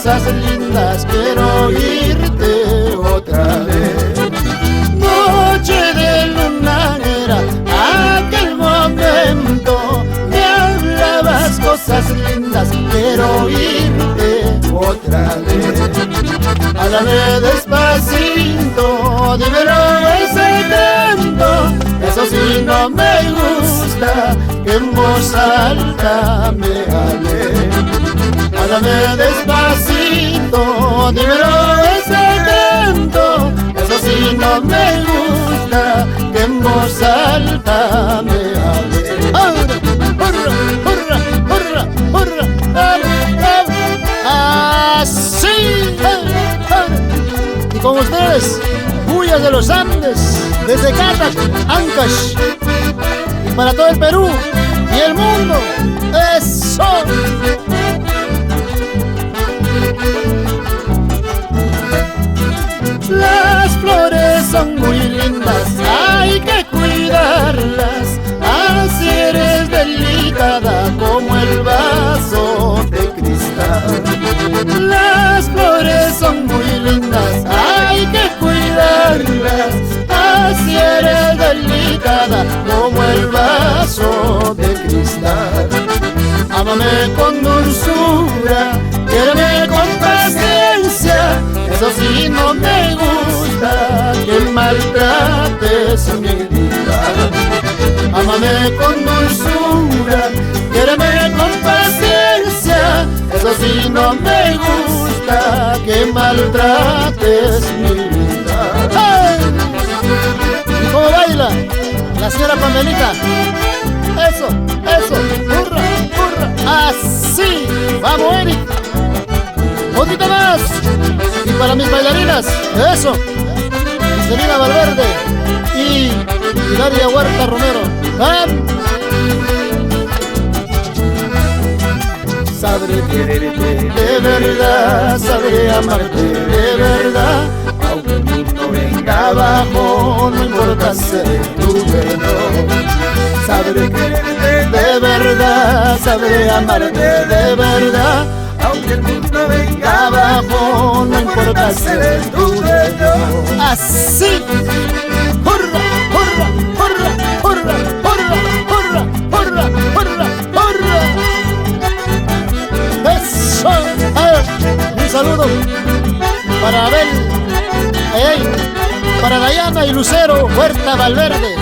cosas lindas, quiero oírte otra vez. Noche de luna era aquel momento, me hablabas cosas lindas, quiero oírte otra vez. Háblame despacito, dímelo en secreto, eso sí no me gusta, que en voz alta me hable. Háblame despacito, dímelo en secreto, eso sí no me gusta, que en voz alta me hable. ¡Hurra, hurra, hurra, hurra, hurra! ¡Así! Y con ustedes, Puyas de los Andes, desde Catac, Ancash, y para todo el Perú y el mundo. ¡Eso! Las flores son muy lindas, hay que cuidarlas, así eres delicada como el vaso de cristal. Las flores son muy lindas, hay que cuidarlas, así eres delicada como el vaso de cristal. Ámame con dulzura, quiéreme con paciencia, eso sí no me gusta, que maltrates mi vida. Ámame con dulzura, quiéreme con paciencia, eso sí no me gusta, que maltrates mi vida. ¡Ay! ¿Y cómo baila la señora Pamelita? Eso, eso, hurra, hurra, así. Vamos, Eric, un poquito más. Y para mis bailarinas, eso, Selina Valverde y Hilaria Huerta Romero. Sabré quererte de verdad, sabré amarte de verdad, aunque el mundo venga abajo, no importa ser tu verdad. Sabré quererte de verdad, sabré amarte de verdad, aunque el mundo venga abajo, no importa ser tu dueño. Así. Hurra, hurra, hurra, hurra, hurra, hurra, hurra, hurra, hurra. Eso. Un saludo para Abel, para Dayana y Lucero Huerta Valverde.